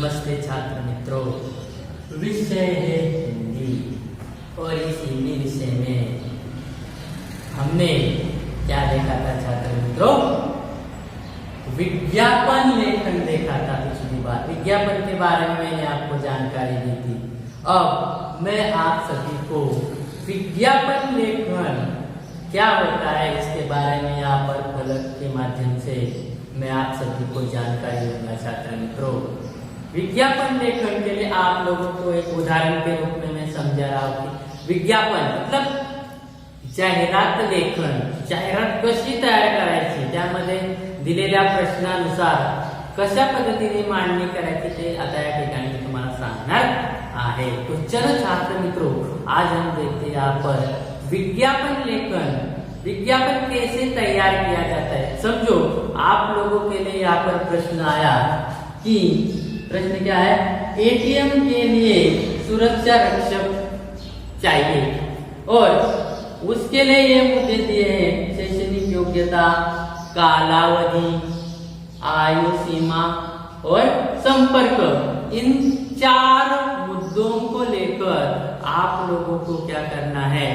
नमस्ते छात्र मित्रों, विषय है हिंदी और इस हिंदी विषय में हमने क्या देखा था छात्र मित्रों? विज्ञापन लेखन देखा था पिछली बार। विज्ञापन के बारे में मैंने आपको जानकारी दी थी। अब मैं आप सभी को विज्ञापन लेखन क्या होता है इसके बारे में यहाँ पर फलक के माध्यम से मैं आप सभी को जानकारी दूंगा छात्र मित्रों। विज्ञापन लेखन के लिए आप लोगों को एक उदाहरण के रूप में मैं समझा रहा हूँ कि विज्ञापन मतलब जाहिरात लेखन, जाहिरात कशी तयार करायची, त्यामध्ये दिलेल्या प्रश्नानुसार कशा पद्धतीने मांडणी करायची ते आता या ठिकाणी तुम्हाला सांगणार आहे। तो चलो छात्र मित्रों, आज हम देखते हैं यहाँ पर विज्ञापन लेखन, विज्ञापन कैसे तैयार किया जाता है। समझो, आप लोगों के लिए यहाँ पर प्रश्न आया कि प्रश्न क्या है, एटीएम के लिए सुरक्षा रक्षक चाहिए और उसके लिए ये मुद्दे दिए हैं, शैक्षणिक योग्यता, कालावधि, आयु सीमा और संपर्क। इन 4 मुद्दों को लेकर आप लोगों को क्या करना है,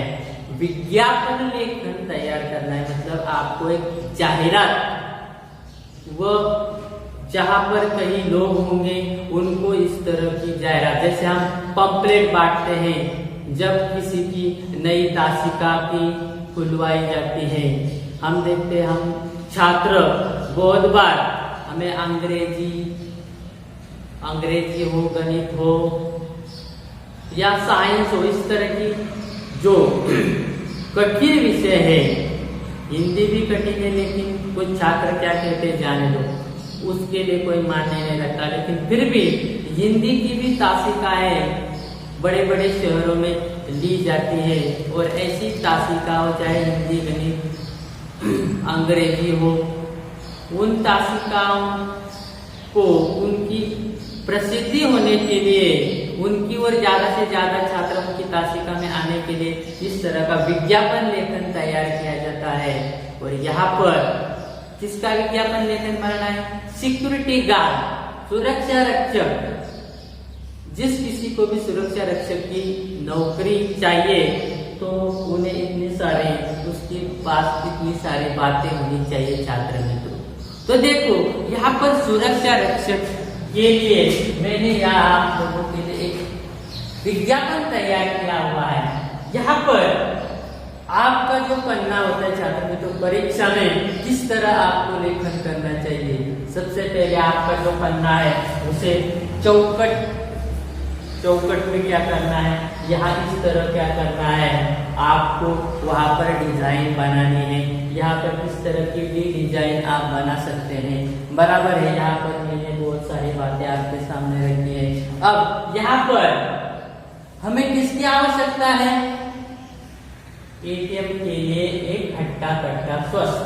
विज्ञापन लेखन तैयार करना है। मतलब आपको एक जाहिरात, वो जहां पर कई लोग होंगे उनको इस तरह की जाहिरात, जैसे हम पंपलेट बांटते हैं जब किसी की नई तासिका की खुलवाई जाती है। हम देखते हैं, हम छात्र बहुत बार हमें अंग्रेजी हो, गणित हो या साइंस हो, इस तरह की जो कठिन विषय है, हिंदी भी कठिन है लेकिन कुछ छात्र क्या कहते हैं जाने दो, उसके लिए कोई मायने नहीं रखता। लेकिन फिर भी हिंदी की भी तासिकाएं बड़े बड़े शहरों में ली जाती है और ऐसी तासिकाओं, चाहे हिंदी, गणित, अंग्रेजी हो, उन तासिकाओं को उनकी प्रसिद्धि होने के लिए, उनकी और ज्यादा से ज्यादा छात्रों की तासिका में आने के लिए इस तरह का विज्ञापन लेखन तैयार किया जाता है। और यहाँ पर किसका विज्ञापन लेखन बनाना है, सिक्योरिटी गार्ड, सुरक्षा रक्षक। जिस किसी को भी सुरक्षा रक्षक की नौकरी चाहिए तो उन्हें इतने सारे, उसके पास इतनी सारी बातें होनी चाहिए छात्र मित्रों। तो देखो, यहाँ पर सुरक्षा रक्षक के लिए मैंने यहाँ आप लोगों के लिए एक विज्ञापन तैयार किया हुआ है। यहाँ पर आपका जो पन्ना होता है छात्र मित्रों, परीक्षा में किस तरह आपको लेखन करना चाहिए। सबसे पहले आपका जो पन्ना है उसे चौकट में क्या करना है, यहाँ इस तरह क्या करना है, आपको वहां पर डिजाइन बनानी है। यहाँ पर किस तरह की भी डिजाइन आप बना सकते हैं, बराबर है। यहाँ पर मैंने बहुत सारी बातें आपके सामने रखी है। अब यहाँ पर हमें किसकी आवश्यकता है, एटीएम के लिए एक हट्टा कट्टा स्वस्थ,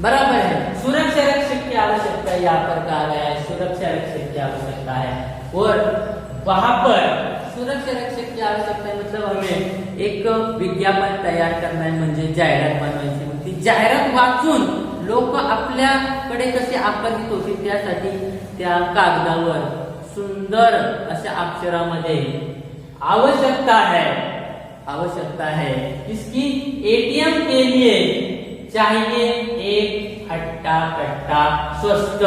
बराबर है। सुरक्षा रक्षक की आवश्यकता यहाँ पर कहा गया है, सुरक्षा रक्षक की आवश्यकता है। और वहां पर सुरक्षा रक्षक की आवश्यकता है, मतलब हमें एक विज्ञापन तयार करना आहे, म्हणजे जाहिरात बनवायची। मग ती जाहिरात वाचून लोक आपल्याकडे कसे आकर्षित होतील त्यासाठी त्या कागदावर सुंदर अशा अक्षरामध्ये आवश्यकता है इसकी, एटीएम के लिए चाहिए एक हट्टा कट्टा स्वस्थ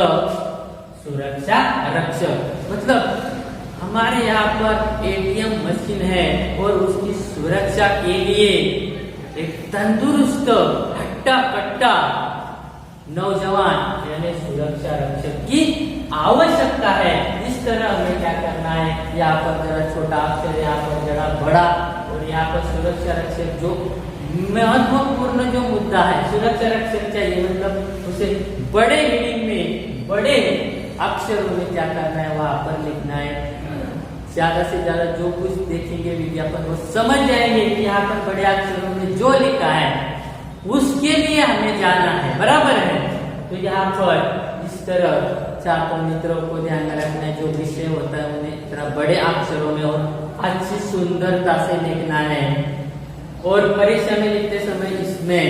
सुरक्षा रक्षक। मतलब हमारे यहाँ पर एटीएम मशीन है और उसकी सुरक्षा के लिए एक तंदुरुस्त हट्टा कट्टा नौजवान यानी सुरक्षा रक्षक की आवश्यकता है। इस तरह हमें क्या करना है, यहाँ पर जरा छोटा अक्षर, यहाँ पर जरा बड़ा, और यहाँ पर सुरक्षा रक्षक जो महत्वपूर्ण जो मुद्दा है, सुरक्षा रक्षक चाहिए, मतलब उसे बड़े रीडिंग में, बड़े अक्षरों में क्या करना है, वहां पर लिखना है। ज्यादा से ज्यादा जो कुछ देखेंगे विज्ञापन वो समझ जाएंगे कि यहाँ पर बड़े अक्षरों में जो लिखा है उसके लिए हमें जाना है, बराबर है। तो यहाँ पर इस तरह छात्र मित्रों को ध्यान में रखना है, जो विषय होता है उन्हें थोड़ा बड़े अक्षरों में और अच्छी सुंदरता से लिखना है। और परीक्षा में लिखते समय इसमें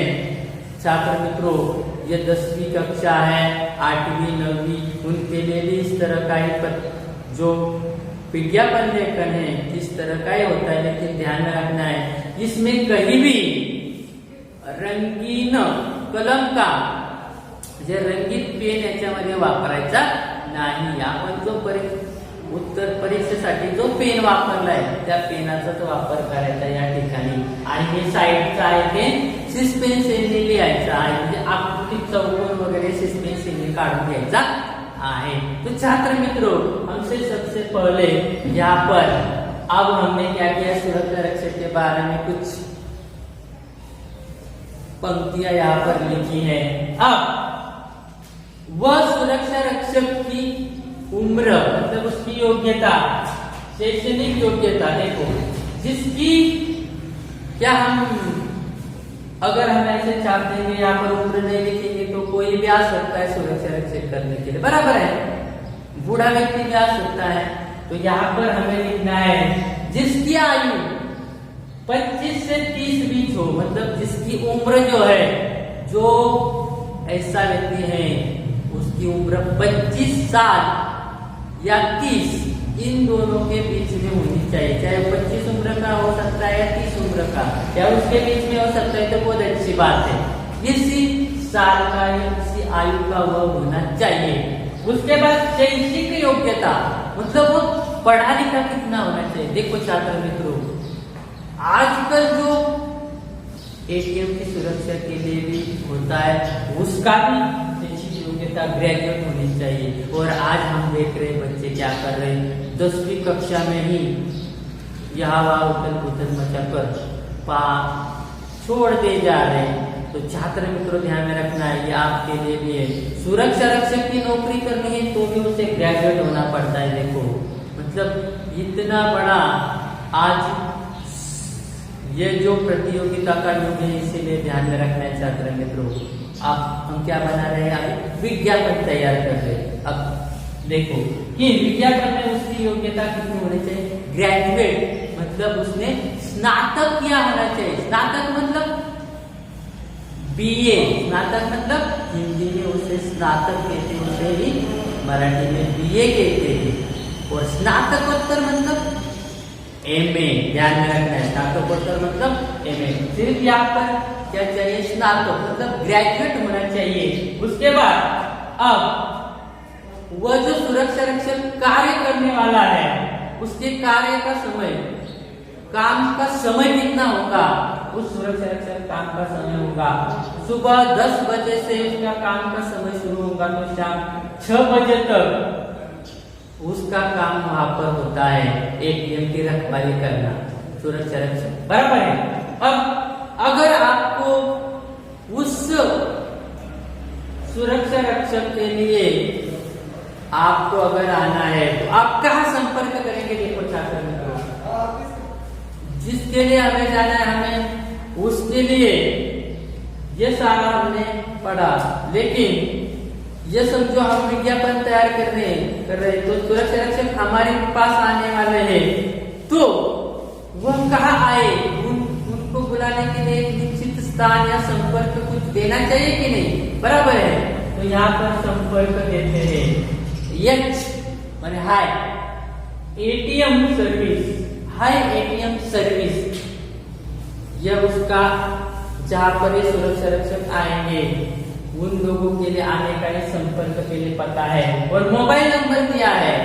छात्र मित्रों, ये 10वीं कक्षा है, 8वीं 9वीं, उनके लिए भी इस तरह का ही जो विज्ञापन लेखन है किस तरह का ही होता है, लेकिन ध्यान में रखना है इसमें कहीं भी रंगीन कलम का जे रंगीत पेन याच्यामध्ये वापरायचा नाही. आपण जो उत्तर परीक्षेसाठी जो पेन वापरलाय त्या पेनाचाच वापर करायचा या ठिकाणी. आणि हे साईडचं आहे ते सिस्पेन्सिलने लिहायचं आहे, म्हणजे आकृती चौकोन वगैरे सिस्पेन्सिलने काढून घ्यायचा आहे. तो छात्र मित्रों, हमसे सबसे पहले यहाँ पर अब हमने क्या किया, सुरक्षा रक्षक के बारे में कुछ पंक्तियां यहाँ पर लिखी है. अब वह सुरक्षा रक्षक की उम्र मतलब उसकी योग्यता, शैक्षणिक योग्यता देखो, जिसकी क्या हम अगर हम ऐसे छाप देंगे यहाँ पर उम्र नहीं लिखेंगे तो कोई भी आ सकता है सुरक्षा रक्षक करने के लिए, बराबर है, बूढ़ा व्यक्ति भी आ सकता है. तो यहाँ पर हमें लिखना है जिसकी आयु 25 से 30 बीच हो, मतलब जिसकी उम्र जो है, जो ऐसा व्यक्ति है उसकी उम्र 25 साल या 30 इन दोनों के बीच में होनी चाहिए. चाहे 25 उम्र का हो सकता है या 30 उम्र का, या उसके बीच में हो सकता है, तो बहुत अच्छी बात है. इसी साल का या इसी आयु का वह होना चाहिए. उसके बाद शैक्षिक योग्यता, मतलब वो पढ़ा लिखा कितना होना चाहिए. देखो छात्र मित्रों, आजकल जो एटीएम की सुरक्षा के लिए भी होता है उसका भी शैक्षिक योग्यता ग्रेजुएट होनी चाहिए. और आज हम देख रहे बच्चे क्या कर रहे हैं, 10वीं कक्षा में ही यहाँ वहाँ उथल पुथल मचाकर छोड़ दे जा रहे हैं. तो छात्र मित्रों ध्यान में रखना है, ये आपके लिए भी है. सुरक्षा रक्षक की नौकरी करनी है तो भी उसे ग्रेजुएट होना पड़ता है. देखो मतलब इतना बड़ा आज ये जो प्रतियोगिता का युग है, इसीलिए ध्यान में रखना है छात्र मित्रों. अब हम क्या बना रहे हैं, अभी विज्ञापन तैयार कर रहे हैं. अब देखो कि विज्ञापन में उसकी योग्यता कितनी होनी चाहिए, ग्रेजुएट, मतलब उसने स्नातक किया होना चाहिए. स्नातक मतलब बीए, स्नातक मतलब हिंदी में उसे स्नातक कहते हैं, उसे ही मराठी में बीए कहते हैं. और स्नातकोत्तर मतलब एमए, ध्यान में रखना है, स्नातकोत्तर मतलब एमए. सिर्फ यहाँ पर क्या चाहिए, स्नातक मतलब ग्रेजुएट होना चाहिए. उसके बाद अब वह जो सुरक्षा रक्षक कार्य करने वाला है उसके कार्य का समय, काम का समय कितना होगा, उस सुरक्षा रक्षक काम का समय होगा सुबह 10 बजे से उसका काम का समय शुरू होगा तो शाम 6 बजे तक उसका काम वहां पर होता है. एटीएम की रखवाली करना, सुरक्षा रक्षक, बराबर है. अब अगर आपको उस सुरक्षा रक्षक के लिए आपको अगर आना है तो आप कहाँ संपर्क करेंगे. देखो छात्र मित्रों, जिसके लिए हमें जाना है, हमें उसके लिए ये सारा हमने पढ़ा, लेकिन ये सब जो हम विज्ञापन तैयार कर रहे हैं तो सुरक्षा रक्षक हमारे पास आने वाले हैं तो वह कहाँ आए, उनको बुलाने के लिए एक निश्चित स्थान या संपर्क कुछ देना चाहिए कि नहीं, बराबर है. तो यहाँ पर संपर्क देते हैं एच माने हाय एटीएम सर्विस, हाय एटीएम सर्विस. यह उसका जहाँ पर ये सुरक्षा रक्षक आएंगे उन लोगों के लिए आने का ही संपर्क के लिए पता है. और मोबाइल नंबर दिया है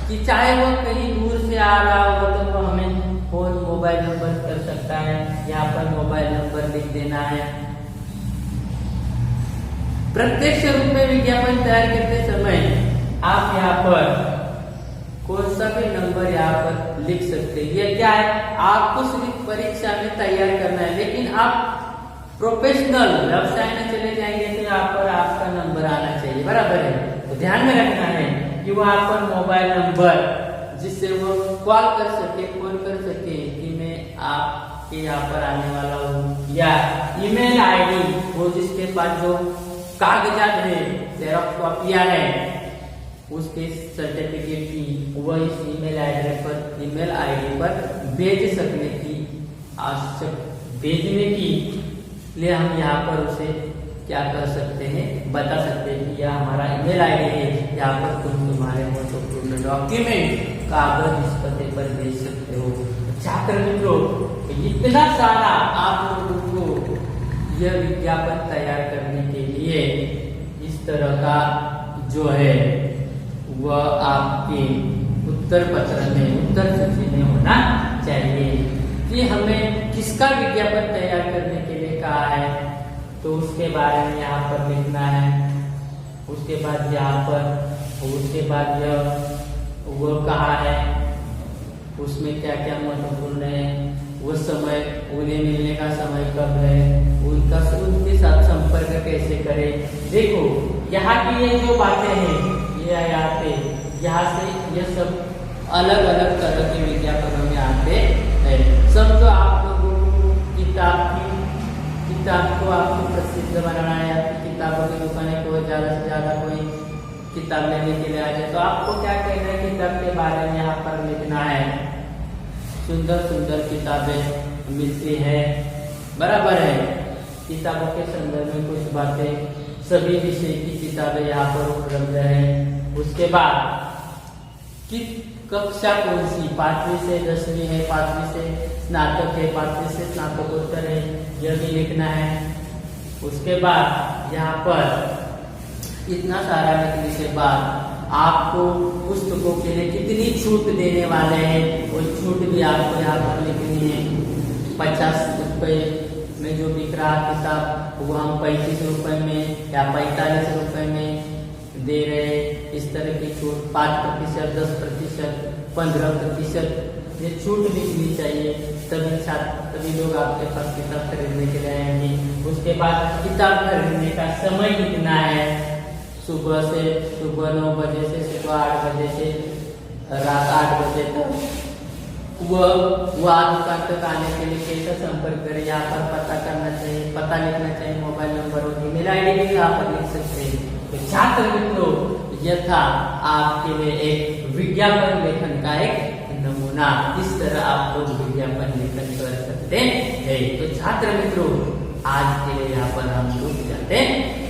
कि चाहे वो कहीं दूर से आ रहा हो तो वो हमें फोन मोबाइल नंबर कर सकता है. यहाँ पर मोबाइल नंबर लिख देना है. प्रत्यक्ष रूप में विज्ञापन तैयार करते समय आप यहाँ पर कौन सा भी नंबर यहाँ पर लिख सकते हैं. ये क्या है, आपको सिर्फ परीक्षा में तैयार करना है, लेकिन आप प्रोफेशनल व्यवसाय में चले जाएंगे तो यहाँ पर आपका नंबर आना चाहिए, बराबर है. तो ध्यान में रखना है कि वहाँ पर मोबाइल नंबर जिससे वो कॉल कर सके, फोन कर सके कि मैं आपके यहाँ पर आने वाला हूँ, या ईमेल आईडी, वो जिसके पास जो कागजात है, जेरॉक्स कॉपियां है उसके सर्टिफिकेट की, वह इस ईमेल आईडी पर भेज सकने की भेजने की लिए हम यहाँ पर उसे क्या कर सकते हैं, बता सकते हैं कि यह हमारा ईमेल आईडी है, यहाँ पर तुम्हारे फोटो पूर्ण डॉक्यूमेंट कागज इस पते पर दे सकते हो। छात्र मित्रों, इतना सारा आप लोगों को यह विज्ञापन तैयार करने के लिए इस तरह का जो है वह आपके उत्तर पत्र में, उत्तर सूची में होना चाहिए कि हमें किसका विज्ञापन तैयार करने के लिए कहा है, तो उसके बारे में यहाँ पर लिखना है। उसके बाद यहाँ पर, उसके बाद यह वो कहा है, उसमें क्या क्या महत्वपूर्ण है, वो समय, उन्हें मिलने का समय कब है, उनके साथ संपर्क कैसे करें। देखो यहाँ की ये जो बातें हैं, ये यहाँ पे, यहाँ से ये सब अलग अलग तरह के विज्ञापनों में आते हैं। सब तो आप लोगों को किताब को आपको प्रसिद्ध बनाना है, आपकी किताबों की दुकानें को ज्यादा से ज्यादा कोई किताब लेने के लिए आ जाए, तो आपको क्या कहना है, किताब के बारे में यहाँ पर लिखना है। सुंदर सुंदर किताबें मिलती है, बराबर है। किताबों के संदर्भ में कुछ बातें, सभी विषय की किताबें यहाँ पर उपलब्ध है। उसके बाद कि कक्षा कौन सी, 5वीं से 10वीं है, 5वीं से स्नातक है, 5वीं से स्नातकोत्तर है, यह भी लिखना है। उसके बाद यहाँ पर इतना सारा लिखने के बाद आपको पुस्तकों के लिए कितनी छूट देने वाले हैं, वो छूट भी आपको यहाँ पर लिखनी है। 50 रुपये में जो बिक रहा किताब वो हम 35 रुपये में या 45 रुपये में दे रहे। इस तरह की छूट 5%, 10%, 15% ये छूट लिखनी चाहिए, तभी लोग आपके पास किताब खरीदने के लिए आएंगे। उसके बाद किताब खरीदने का समय कितना है, सुबह 9 बजे से सुबह 8 बजे से रात 8 बजे तक। वह दुकान तक आने के लिए कैसा संपर्क करें, यहाँ पर पता करना चाहिए, पता लिखना चाहिए, मोबाइल नंबर और ईमेल आईडी भी यहाँ पर लिख सकते हैं। तो छात्र मित्रों, यह था आपके लिए एक विज्ञापन लेखन का एक नमूना। इस तरह आप लोग विज्ञापन लेखन कर सकते हैं। तो छात्र मित्रों, आज के लिए यहाँ पर हम रुक जाते हैं।